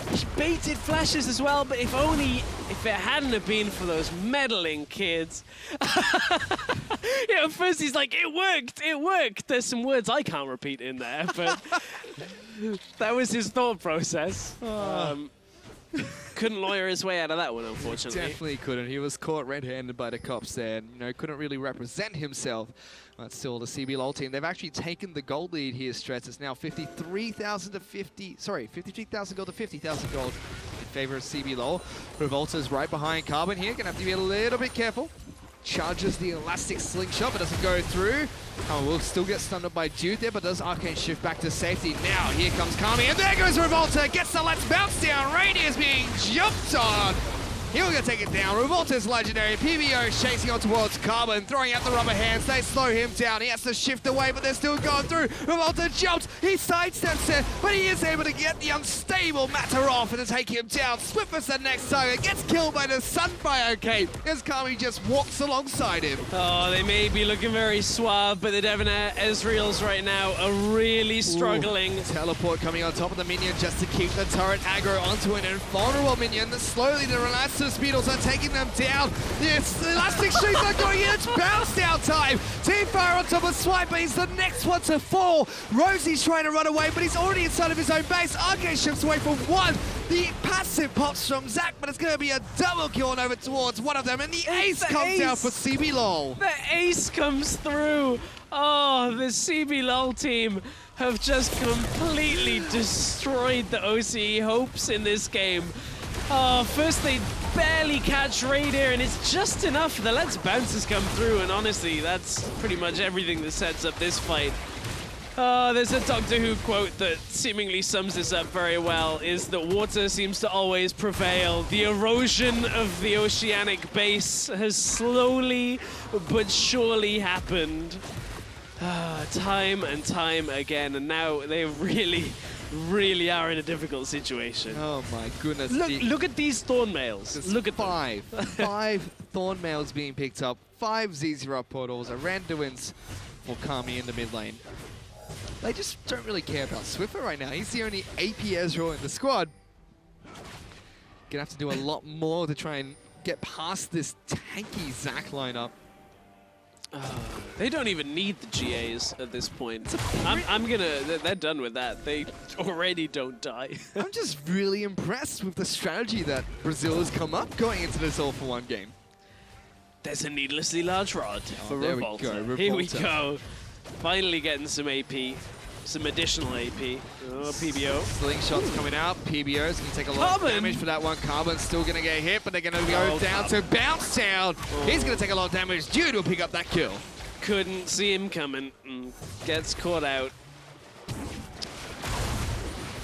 He baited flashes as well, but if it hadn't have been for those meddling kids. At first he's like, it worked. There's some words I can't repeat in there, but that was his thought process. Couldn't lawyer his way out of that one, unfortunately. Definitely couldn't. He was caught red-handed by the cops there, and couldn't really represent himself. But still, the CBLOL team, they've actually taken the gold lead here, Stress. It's now 53,000 to 53,000 gold to 50,000 gold in favor of CBLOL. Revolta's right behind Carbon here. Gonna have to be a little bit careful. Charges the elastic slingshot, but doesn't go through. Will still get stunned up by Dude there, but does Arcane shift back to safety. Now here comes Kami, and there goes Revolta. Gets the let's bounce down. Radier's being jumped on. He'll go take it down. Revolta's legendary. PBO chasing on towards Carbon, throwing out the rubber hands. They slow him down. He has to shift away, but they're still going through. Revolta jumps. He sidesteps it, but he is able to get the unstable Matter off and to take him down. Swiffer's the next target. Gets killed by the Sunfire Cape as Kami just walks alongside him. Oh, they may be looking very suave, but the Debonair Ezreals right now are really struggling. Ooh, teleport coming on top of the minion just to keep the turret aggro onto an invulnerable minion. Slowly the Relaxer Speedles are taking them down. Yes, the elastic streaks are going in. It's bounce down time. Team Fire on top of Swiper. He's the next one to fall. Rosie's trying to run away, but he's already inside of his own base. Arcane shifts away for 1. The passive pops from Zach, but it's going to be a double kill on over towards one of them, and the ace comes down for CBLOL. The ace comes through. Oh, the CBLOL team have just completely destroyed the OCE hopes in this game. Oh, first they barely catch Radier, and it's just enough. The Let's Bounces come through, and honestly, that's pretty much everything that sets up this fight. There's a Doctor Who quote that seemingly sums this up very well, is that water seems to always prevail. The erosion of the oceanic base has slowly but surely happened. Time and time again, and now they really are in a difficult situation. Oh my goodness. Look at these Thornmails. Look at 5 Thornmails being picked up, 5 Z0 portals, a Randuin's for Kami in the mid lane. They just don't really care about Swiffer right now. He's the only AP Ezreal in the squad. Gonna have to do a lot more to try and get past this tanky Zac lineup. They don't even need the GAs at this point. They're done with that. They already don't die. I'm just really impressed with the strategy that Brazil has come up going into this all-for-one game. There's a needlessly large rod for there we Revolta. go, Here we Revolta. go. Finally getting some AP. Some additional AP. Oh, PBO. Slingshot's coming out. PBO is going to take a lot of damage for that one. Carbon's still going to get hit, but they're going to go down to Bounce Town. He's going to take a lot of damage due to pick up that kill. Couldn't see him coming. Gets caught out.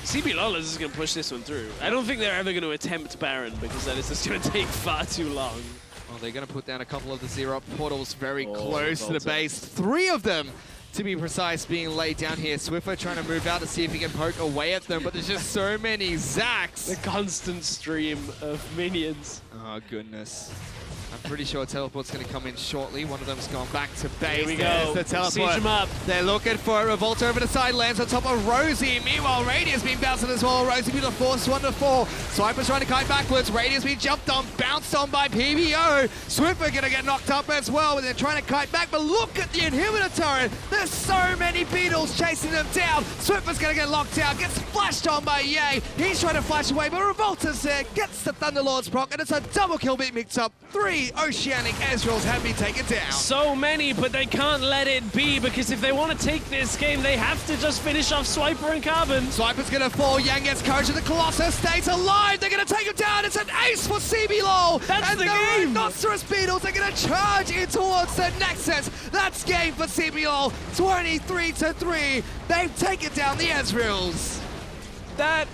CBLOL is just going to push this one through. I don't think they're ever going to attempt Baron because that is just going to take far too long. Well, they're going to put down a couple of the zero portals very close to the Revolta. base. 3 of them, to be precise, being laid down here. Swiffer trying to move out to see if he can poke away at them, but there's just so many Zacks. The constant stream of minions. Oh, goodness. I'm pretty sure a teleport's going to come in shortly. One of them's gone back to base. Here we There's go. the teleport. Siege him up. They're looking for a Revolta over the side, lands on top of Rosie. Meanwhile, Radius being bounced as well. Rosie being the force 1 to 4. Swiper's trying to kite backwards. Radius being jumped on, bounced on by PBO. Swiffer going to get knocked up as well, but they're trying to kite back. But look at the inhibitor turret. There's so many beetles chasing them down. Swiffer's going to get locked out, gets flashed on by Ye. He's trying to flash away, but Revolta's there, gets the Thunderlord's proc, and it's a double kill being mixed up. 3 Oceanic Ezreals have been taken down. So many, but they can't let it be because if they want to take this game, they have to just finish off Swiper and Carbon. Swiper's going to fall. Yang gets courage, and the Colossus stays alive. They're going to take him down. It's an ace for CBLOL. That's and the game. Rhinoceros Beetles are going to charge in towards the Nexus. That's game for CBLOL. 23-3. They've taken down the Ezreals. That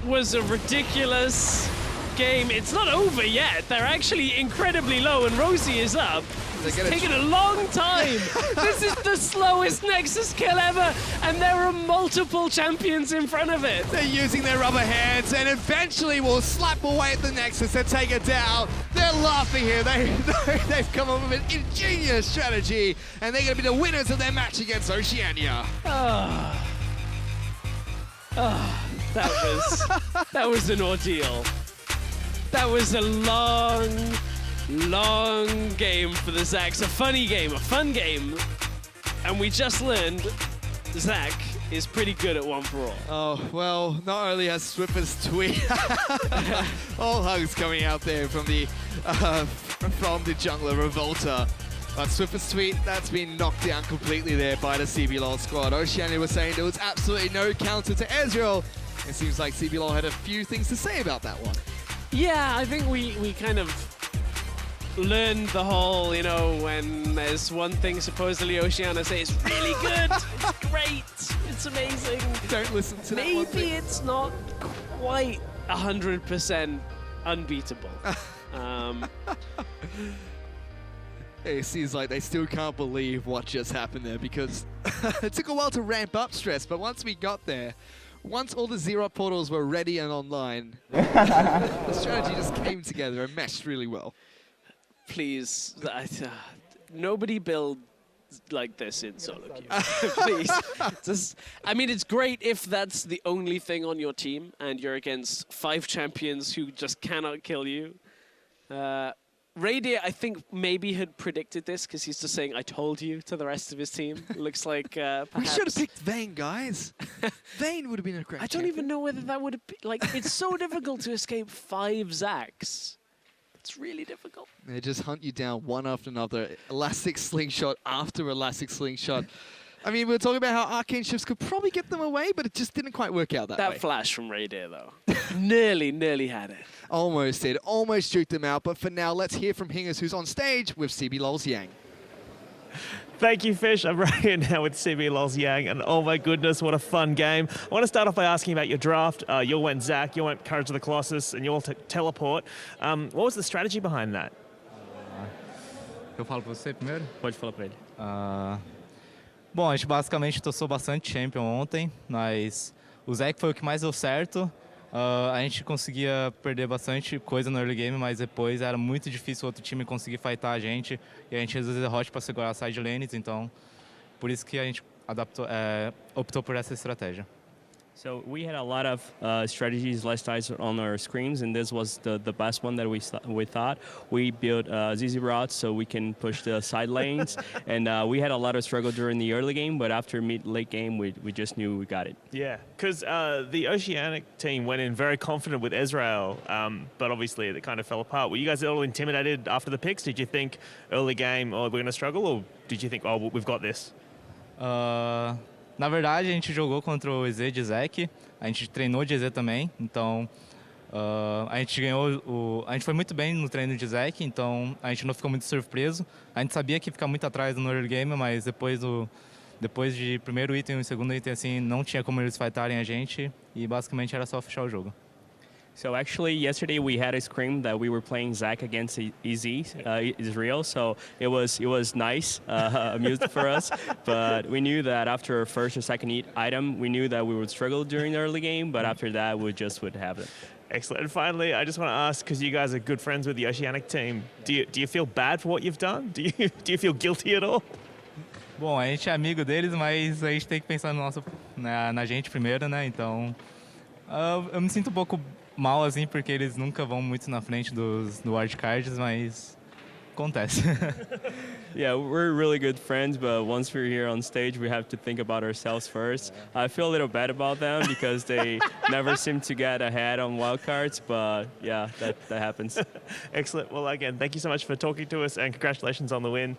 was a ridiculous game. It's not over yet. They're actually incredibly low, and Rosie is up. It's taken a long time. This is the slowest Nexus kill ever, and there are multiple champions in front of it. They're using their rubber hands, and eventually will slap away at the Nexus and take it down. They're laughing here. They've come up with an ingenious strategy, and they're going to be the winners of their match against Oceania. That was an ordeal. That was a long game for the Zacks. A funny game, a fun game. And we just learned Zac is pretty good at 1-for-all. Oh, well, not only has Swiffer's tweet all hugs coming out there from the jungler Revolta. But Swiffer's tweet, that's been knocked down completely there by the CBLOL squad. Oceania was saying there was absolutely no counter to Ezreal. It seems like CBLOL had a few things to say about that one. Yeah, I think we kind of learned the whole, you know, when there's one thing supposedly Oceania say is really good, it's great, it's amazing. Don't listen to that one Maybe thing. it's not quite 100% unbeatable. It seems like they still can't believe what just happened there because it took a while to ramp up stress, but once we got there, once all the Zero portals were ready and online, the strategy just came together and meshed really well. Please, nobody build like this in solo queue. Please. I mean, it's great if that's the only thing on your team and you're against 5 champions who just cannot kill you. Radier, I think, maybe had predicted this because he's just saying, I told you to the rest of his team. Looks like perhaps... We should have picked Vayne, guys. Vayne would have been a great I don't even know whether that would have been... Like, it's so difficult to escape 5 Zacks. It's really difficult. They just hunt you down one after another. Elastic slingshot after elastic slingshot. I mean, we were talking about how arcane shifts could probably get them away, but it just didn't quite work out that way. That flash from Radier, though. nearly had it. Almost did. Almost juked them out. But for now, let's hear from Hingers, who's on stage with CBLOL's Yang. Thank you, Fish. I'm right here now with CBLOL's Yang, and oh my goodness, what a fun game. I want to start off by asking about your draft. You all went Zac, you went Courage of the Colossus, and you all took Teleport. What was the strategy behind that? Eu falo pra você primeiro? Pode falar pra ele. Bom, a gente basicamente tossou bastante Champion ontem, mas o Zac foi o que mais deu certo. A gente conseguia perder bastante coisa no early game, mas depois era muito difícil o outro time conseguir fightar a gente. E a gente às vezes derrote para segurar as side lanes, então por isso que a gente optou por essa estratégia. So we had a lot of strategies last night on our screens, and this was the best one that we thought. We built ZZ routes so we can push the side lanes, and we had a lot of struggle during the early game, but after late game, we just knew we got it. Yeah, because the Oceanic team went in very confident with Israel, but obviously it kind of fell apart. Were you guys all intimidated after the picks? Did you think early game, oh, we're going to struggle, or did you think, oh, we've got this? Na verdade, a gente jogou contra o EZ de Zek, a gente treinou de EZ também, então a gente ganhou a gente foi muito bem no treino de Zek, então a gente não ficou muito surpreso. A gente sabia que ia ficar muito atrás no early game, mas depois de primeiro item e segundo item, assim, não tinha como eles fightarem a gente e basicamente era só fechar o jogo. So actually, yesterday we had a scrim that we were playing Zach against Israel. So it was nice, amused for us. But we knew that after our first or second item, we knew that we would struggle during the early game. But after that, we just would have it. Excellent. And finally, I just want to ask, because you guys are good friends with the Oceanic team, do you feel bad for what you've done? Do you feel guilty at all? Bom, a gente é amigo deles, mas a gente tem que pensar na gente primeiro, né? Então, eu me sinto um pouco mal, assim, porque eles nunca vão muito na frente do Wildcards, mas acontece. Yeah, we're really good friends, but once we're here on stage, we have to think about ourselves first. I feel a little bad about them because they never seem to get ahead on wildcards, but yeah, that happens. Excellent. Well, again, thank you so much for talking to us, and congratulations on the win.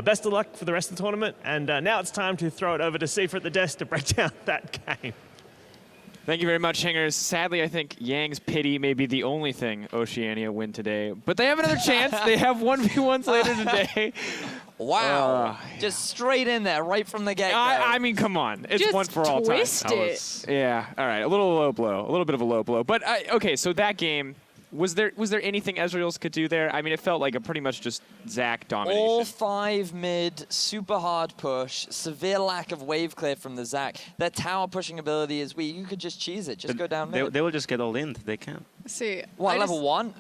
Best of luck for the rest of the tournament, and now it's time to throw it over to Seifert at the desk to break down that game. Thank you very much, Hingers. Sadly, I think Yang's pity may be the only thing Oceania win today. But they have another chance. They have 1v1s later today. Wow. Just straight in there, right from the get-go. I mean, come on. It's just one for all time. twist it. Yeah, all right. A little low blow. A little bit of a low blow. But, okay, so that game, was there anything Ezreal's could do there? I mean, it felt like a pretty much just Zach domination. All 5 mid, super hard push, severe lack of wave clear from the Zach. Their tower pushing ability is weak. You could just cheese it, just go down mid. They will just get all in. They can. See, What, level 1?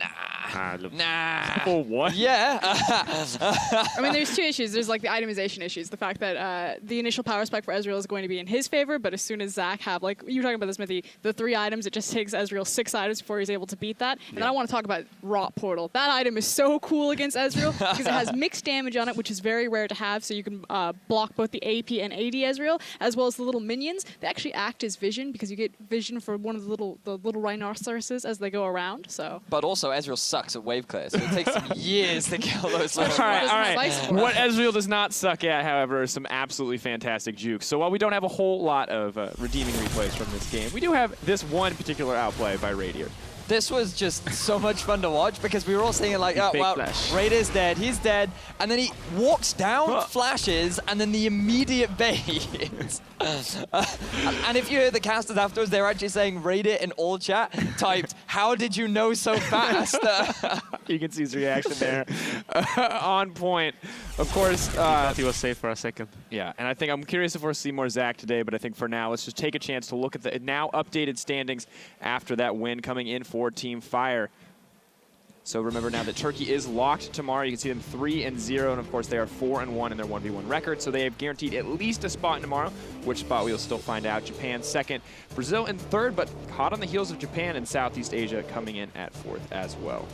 Nah. Level 1? Yeah. I mean, there's 2 issues. There's like the itemization issues. The fact that the initial power spike for Ezreal is going to be in his favor, but as soon as Zach have, like you were talking about this, Smithy, the 3 items, it just takes Ezreal 6 items before he's able to beat that. And then I want to talk about Rot Portal. That item is so cool against Ezreal because it has mixed damage on it, which is very rare to have, so you can block both the AP and AD Ezreal, as well as the little minions. They actually act as vision because you get vision for one of the little rhinoceroses as they go around. So. But also, Ezreal sucks at wave clear, so it takes him years to kill those little All right. What Ezreal does not suck at, however, is some absolutely fantastic jukes. So while we don't have a whole lot of redeeming replays from this game, we do have this one particular outplay by Radier. This was just so much fun to watch because we were all saying like, oh, well, Raider's dead, he's dead. And then he walks down, flashes, and then the immediate bait. And if you hear the casters afterwards, they're actually saying Raider in all chat typed, how did you know so fast? You can see his reaction there. On point. Of course. He was safe for a second. Yeah, and I think I'm curious if we'll see more Zach today, but I think for now, let's just take a chance to look at the now updated standings after that win coming in for Team Fire. So remember now that Turkey is locked tomorrow. You can see them 3-0, and of course they are 4-1 in their 1v1 record. So they have guaranteed at least a spot tomorrow. Which spot we'll still find out. Japan second, Brazil in third, but hot on the heels of Japan and Southeast Asia coming in at fourth as well.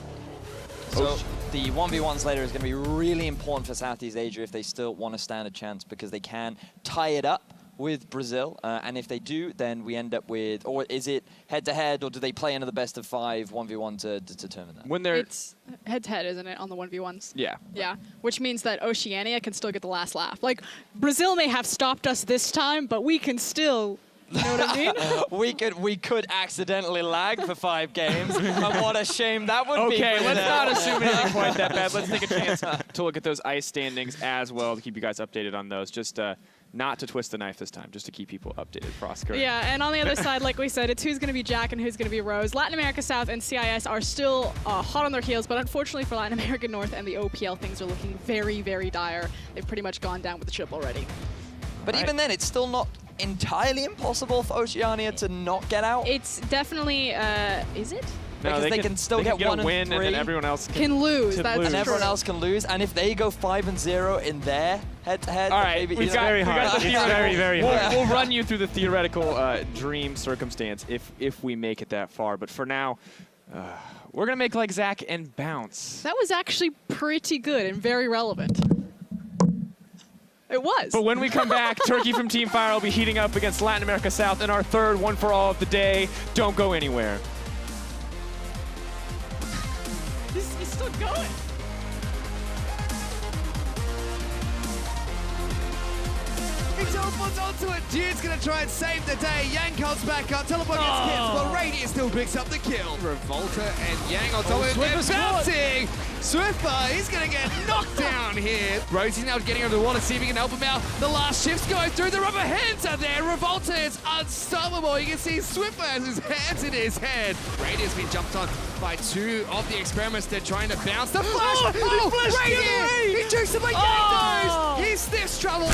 So the 1v1s later is going to be really important for Southeast Asia if they still want to stand a chance because they can tie it up with Brazil, and if they do, then we end up with, or is it head-to-head, or do they play another best-of-5 1v1 to determine that? When they're It's head-to-head, isn't it, on the 1v1s? Yeah. Yeah, which means that Oceania can still get the last laugh. Like, Brazil may have stopped us this time, but we can still, you know what I mean? we could accidentally lag for 5 games, and what a shame that would be. Okay, let's not assume anything quite that bad. Let's take a chance to look at those ice standings as well to keep you guys updated on those. Just not to twist the knife this time, just to keep people updated. Prosper. Yeah, and on the other side, like we said, it's who's going to be Jack and who's going to be Rose. Latin America South and CIS are still hot on their heels, but unfortunately for Latin America North and the OPL, things are looking very, very dire. They've pretty much gone down with the ship already. But even then, it's still not entirely impossible for Oceania to not get out. It's definitely, is it? because they can still get 1 a win, and 3. and then everyone else Can lose. can That's lose. And everyone true. else can lose. And if they go 5-0 in their head-to-head, All right, maybe, we've you got, know, we got the It's theoretical. very, very we'll, hard. we'll run you through the theoretical dream circumstance if we make it that far. But for now, we're gonna make like Zach and bounce. That was actually pretty good and very relevant. It was. But when we come back, Turkey from Team Fire will be heating up against Latin America South in our third one for all of the day. Don't go anywhere. He's still going. He teleports onto it. Dude's gonna try and save the day. Yang comes back up. Teleport gets hit, but Radiant still picks up the kill. Revolta and Yang on top of it. They're bouncing. Swiffer, he's gonna get knocked down here. Rosie's now getting under the water, see if he can help him out. The last shift's going through. The rubber hands are there. Revolta is unstoppable. You can see Swiffer has his hands in his head. Radiant's been jumped on by 2 of the experiments. They're trying to bounce. The flash! Radiant! He jukes him like Yang knows! He sniffs trouble.